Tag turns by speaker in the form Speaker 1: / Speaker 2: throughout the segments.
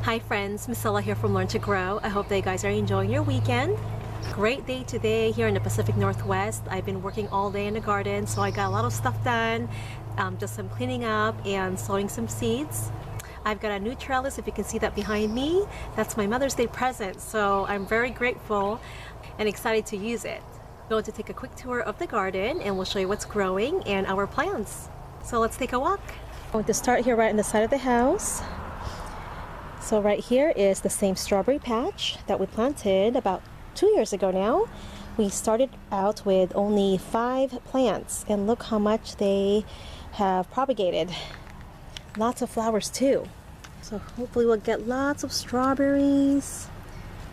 Speaker 1: Hi friends, Misella here from Learn to Grow. I hope that you guys are enjoying your weekend. Great day today here in the Pacific Northwest. I've been working all day in the garden, so I got a lot of stuff done. Just some cleaning up and sowing some seeds. I've got a new trellis, if you can see that behind me. That's my Mother's Day present, so I'm very grateful and excited to use it. I'm going to take a quick tour of the garden and we'll show you what's growing and our plants. So let's take a walk. I'm going to start here right on the side of the house. So right here is the same strawberry patch that we planted about 2 years ago now. We started out with only 5 plants and look how much they have propagated. Lots of flowers too. So hopefully we'll get lots of strawberries.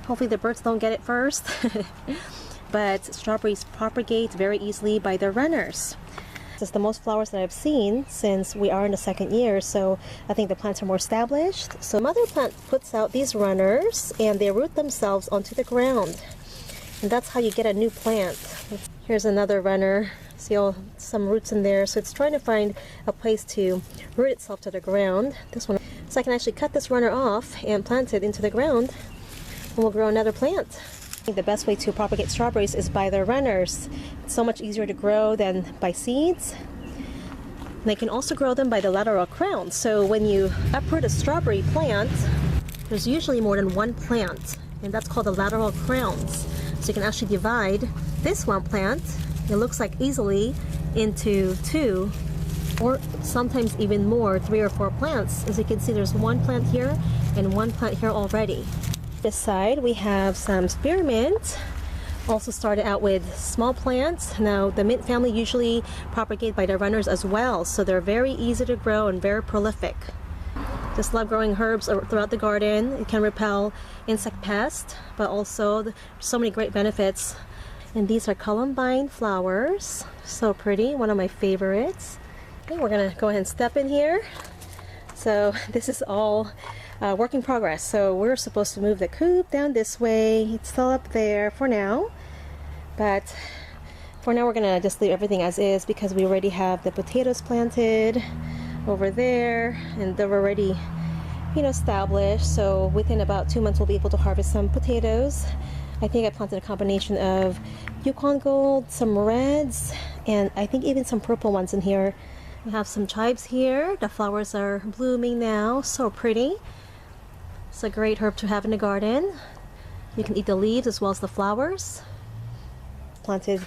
Speaker 1: Hopefully the birds don't get it first. But strawberries propagate very easily by their runners. This is the most flowers that I've seen since we are in the 2nd year, so I think the plants are more established. So mother plant puts out these runners and they root themselves onto the ground. And that's how you get a new plant. Here's another runner. See some roots in there. So it's trying to find a place to root itself to the ground. This one. So I can actually cut this runner off and plant it into the ground and we'll grow another plant. The best way to propagate strawberries is by their runners. It's so much easier to grow than by seeds. And they can also grow them by the lateral crown. So when you uproot a strawberry plant, there's usually more than one plant, and that's called the lateral crowns. So you can actually divide this one plant, it looks like easily, into 2 or sometimes even more, 3 or 4 plants. As you can see, there's 1 plant here and 1 plant here already. This side we have some spearmint. Also started out with small plants. Now the mint family usually propagate by their runners as well, so they're very easy to grow and very prolific. Just love growing herbs throughout the garden. It can repel insect pests, but also so many great benefits. And these are columbine flowers. So pretty, one of my favorites. Okay, we're gonna go ahead and step in here. So this is all work in progress. So we're supposed to move the coop down this way. It's still up there for now, but for now we're gonna just leave everything as is because we already have the potatoes planted over there and they're already, established. So within about 2 months we'll be able to harvest some potatoes. I think I planted a combination of Yukon Gold, some reds, and I think even some purple ones in here. We have some chives here. The flowers are blooming now, so pretty. It's a great herb to have in the garden. You can eat the leaves as well as the flowers. Planted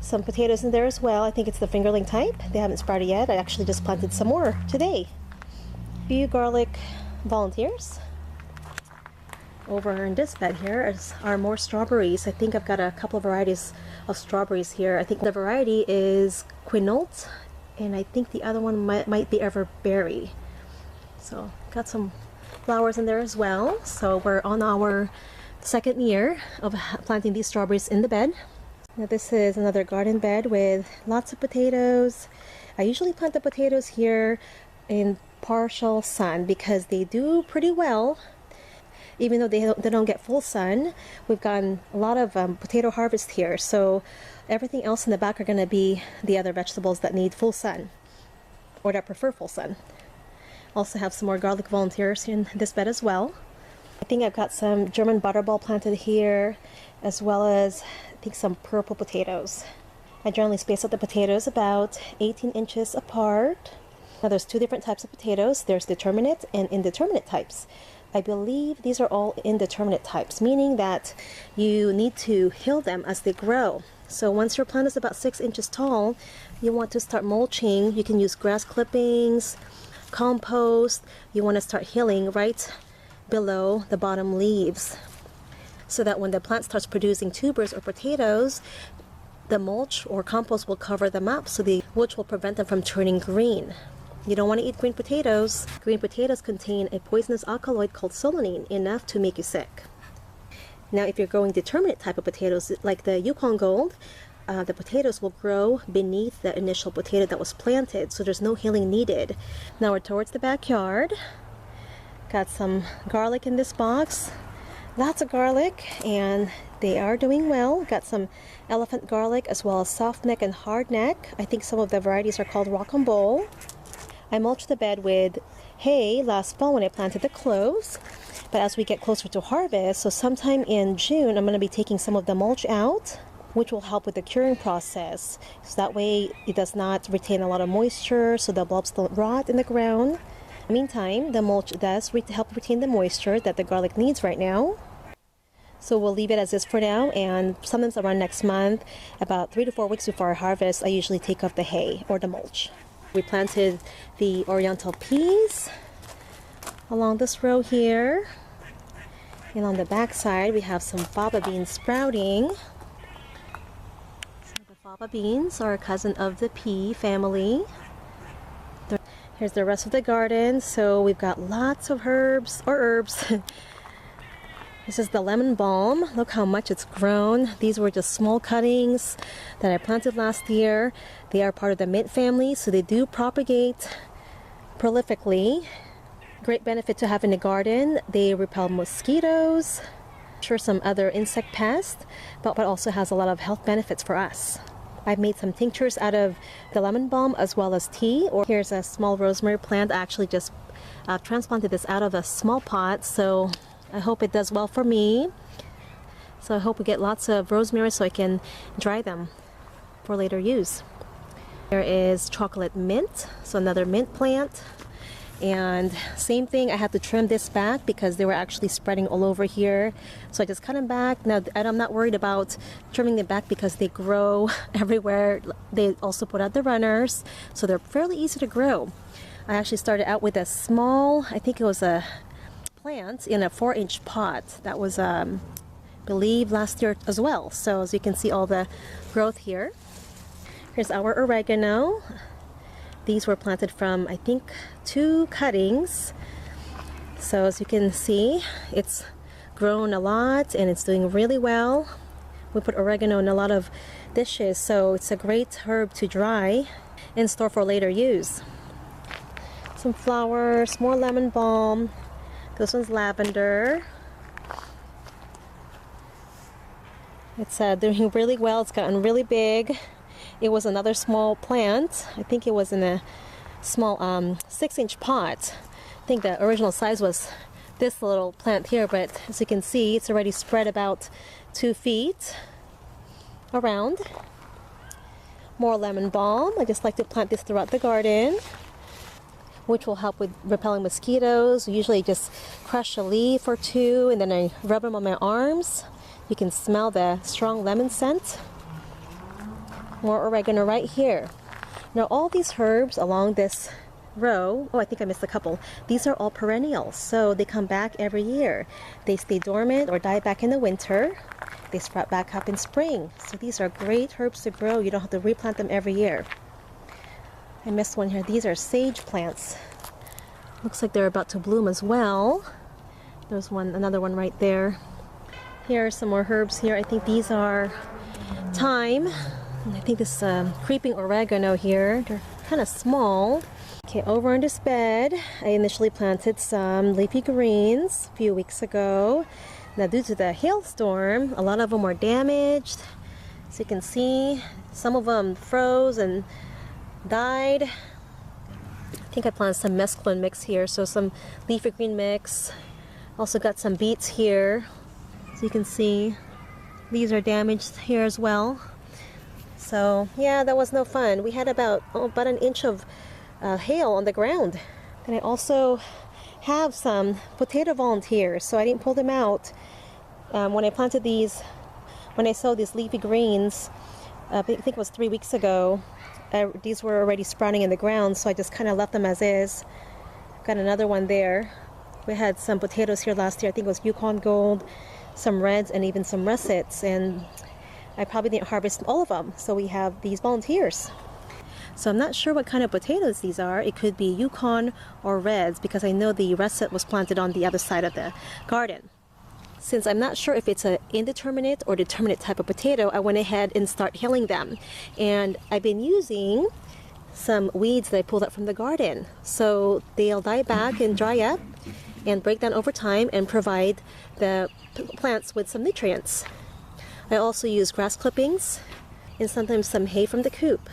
Speaker 1: some potatoes in there as well. I think it's the fingerling type. They haven't sprouted yet. I actually just planted some more today. A few garlic volunteers. Over in this bed here are more strawberries. I think I've got a couple of varieties of strawberries here. I think the variety is quinault, and I think the other one might be everberry. So got some flowers in there as well. So we're on our 2nd year of planting these strawberries in the bed. Now this is another garden bed with lots of potatoes. I usually plant the potatoes here in partial sun because they do pretty well. Even though they don't get full sun, we've gotten a lot of potato harvest here. So everything else in the back are going to be the other vegetables that need full sun or that prefer full sun. Also have some more garlic volunteers in this bed as well. I think I've got some German butterball planted here, as well as I think some purple potatoes. I generally space out the potatoes about 18 inches apart. Now there's 2 different types of potatoes. There's determinate and indeterminate types. I believe these are all indeterminate types, meaning that you need to hill them as they grow. So once your plant is about 6 inches tall, you want to start mulching. You can use grass clippings, compost. You want to start hilling right below the bottom leaves so that when the plant starts producing tubers or potatoes, the mulch or compost will cover them up, which will prevent them from turning green. You don't want to eat green potatoes. Green potatoes contain a poisonous alkaloid called solanine, enough to make you sick. Now if you're growing determinate type of potatoes like the Yukon Gold, the potatoes will grow beneath the initial potato that was planted, so there's no healing needed. Now we're towards the backyard. Got some garlic in this box. Lots of garlic, and they are doing well. Got some elephant garlic as well as soft neck and hard neck. I think some of the varieties are called rock and bowl. I mulched the bed with hay last fall when I planted the cloves, But as we get closer to harvest, so sometime in June, I'm going to be taking some of the mulch out, which will help with the curing process. So that way it does not retain a lot of moisture, so the bulbs don't rot in the ground. In the meantime, the mulch does help retain the moisture that the garlic needs right now. So we'll leave it as is for now, and sometimes around next month, about 3 to 4 weeks before our harvest, I usually take off the hay or the mulch. We planted the oriental peas along this row here. And on the back side, we have some faba beans sprouting. So the faba beans are a cousin of the pea family. Here's the rest of the garden. So we've got lots of herbs. This is the lemon balm. Look how much it's grown. These were just small cuttings that I planted last year. They are part of the mint family, so they do propagate prolifically. Great benefit to have in the garden. They repel mosquitoes, sure some other insect pests, but also has a lot of health benefits for us. I've made some tinctures out of the lemon balm as well as tea. Or here's a small rosemary plant. I actually just transplanted this out of a small pot, so I hope it does well for me. So I hope we get lots of rosemary so I can dry them for later use. There is chocolate mint, so another mint plant. And same thing, I had to trim this back because they were actually spreading all over here. So I just cut them back. Now, and I'm not worried about trimming them back because they grow everywhere. They also put out the runners, so they're fairly easy to grow. I actually started out with a small, I think it was a plant in a 4-inch pot. That was, I believe, last year as well. So as you can see all the growth here. Here's our oregano. These were planted from, I think, 2 cuttings. So as you can see, it's grown a lot and it's doing really well. We put oregano in a lot of dishes, so it's a great herb to dry and store for later use. Some flowers, more lemon balm. This one's lavender. It's doing really well. It's gotten really big. It was another small plant. I think it was in a small 6-inch pot. I think the original size was this little plant here, but as you can see, it's already spread about 2 feet around. More lemon balm. I just like to plant this throughout the garden, which will help with repelling mosquitoes. Usually just crush a leaf or 2 and then I rub them on my arms. You can smell the strong lemon scent. More oregano right here. Now all these herbs along this row, oh, I think I missed a couple. These are all perennials, so they come back every year. They stay dormant or die back in the winter. They sprout back up in spring. So these are great herbs to grow. You don't have to replant them every year. I missed one here. These are sage plants. Looks like they're about to bloom as well. There's another one right there. Here are some more herbs here. I think these are thyme. I think this creeping oregano here. They're kind of small. Okay, over on this bed, I initially planted some leafy greens a few weeks ago. Now due to the hailstorm, a lot of them were damaged. So you can see some of them froze and died. I think I planted some mesclun mix here, so some leafy green mix. Also got some beets here. So you can see these are damaged here as well. So yeah, that was no fun. We had about an inch of hail on the ground. And I also have some potato volunteers, so I didn't pull them out. When I planted these, when I sowed these leafy greens, I think it was 3 weeks ago, these were already sprouting in the ground, so I just kind of left them as is. Got another one there. We had some potatoes here last year. I think it was Yukon Gold, some reds, and even some russets, and I probably didn't harvest all of them, so we have these volunteers. So I'm not sure what kind of potatoes these are. It could be Yukon or reds, because I know the russet was planted on the other side of the garden. Since I'm not sure if it's an indeterminate or determinate type of potato, I went ahead and start healing them. And I've been using some weeds that I pulled up from the garden. So they'll die back and dry up and break down over time and provide the plants with some nutrients. I also use grass clippings and sometimes some hay from the coop.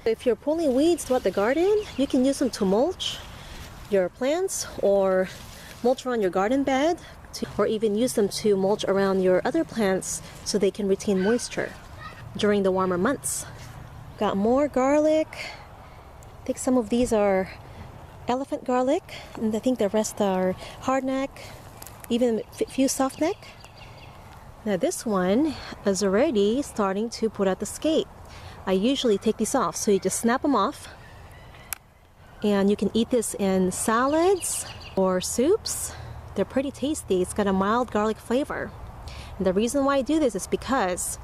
Speaker 1: If you're pulling weeds throughout the garden, you can use them to mulch your plants or mulch around your garden bed, or even use them to mulch around your other plants so they can retain moisture during the warmer months. Got more garlic. I think some of these are elephant garlic, and I think the rest are hardneck, even a few softneck. Now this one is already starting to put out the scape. I usually take these off, so you just snap them off. And you can eat this in salads or soups. They're pretty tasty. It's got a mild garlic flavor. And the reason why I do this is because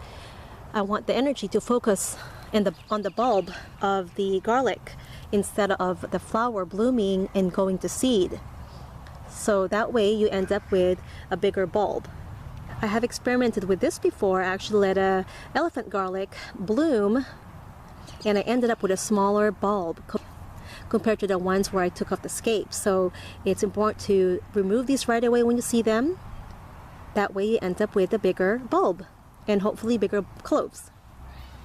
Speaker 1: I want the energy to focus on the bulb of the garlic instead of the flower blooming and going to seed. So that way you end up with a bigger bulb. I have experimented with this before. I actually let a elephant garlic bloom and I ended up with a smaller bulb compared to the ones where I took off the scape. So it's important to remove these right away when you see them. That way you end up with a bigger bulb and hopefully bigger cloves.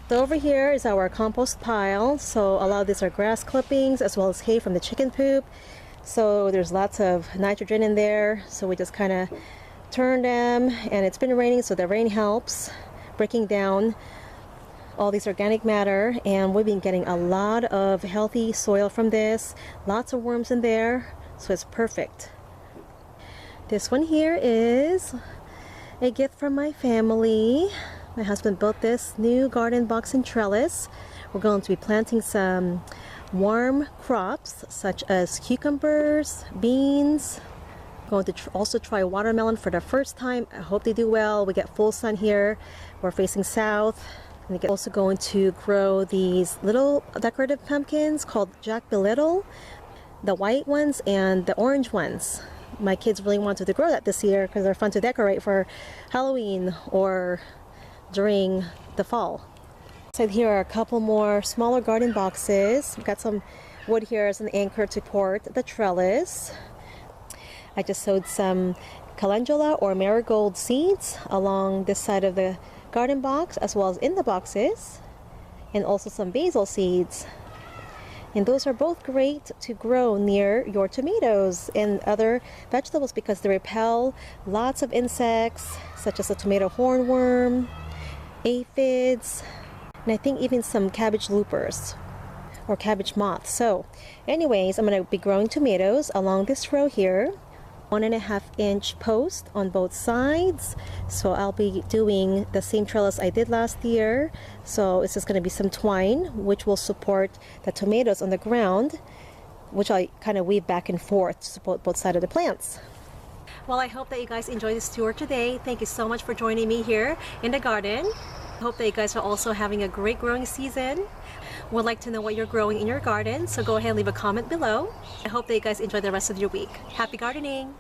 Speaker 1: So over here is our compost pile. So a lot of these are grass clippings as well as hay from the chicken poop. So there's lots of nitrogen in there. So we just kind of turn them, and it's been raining, so the rain helps breaking down all this organic matter, and we've been getting a lot of healthy soil from this. Lots of worms in there, so it's perfect. This one here is a gift from my family. My husband built this new garden box and trellis. We're going to be planting some warm crops such as cucumbers, beans. Going to also try watermelon for the first time. I hope they do well. We get full sun here. We're facing south. And we're also going to grow these little decorative pumpkins called Jack Be Little, the white ones and the orange ones. My kids really wanted to grow that this year because they're fun to decorate for Halloween or during the fall. So here are a couple more smaller garden boxes. We've got some wood here as an anchor to support the trellis. I just sowed some calendula or marigold seeds along this side of the garden box as well as in the boxes, and also some basil seeds. And those are both great to grow near your tomatoes and other vegetables because they repel lots of insects such as the tomato hornworm, aphids, and I think even some cabbage loopers or cabbage moths. So anyways, I'm going to be growing tomatoes along this row here. 1.5-inch post on both sides. So I'll be doing the same trellis I did last year. So it's just going to be some twine which will support the tomatoes on the ground, which I kind of weave back and forth to support both sides of the plants. Well, I hope that you guys enjoyed this tour today. Thank you so much for joining me here in the garden. I hope that you guys are also having a great growing season. Would like to know what you're growing in your garden, so go ahead and leave a comment below. I hope that you guys enjoy the rest of your week. Happy gardening!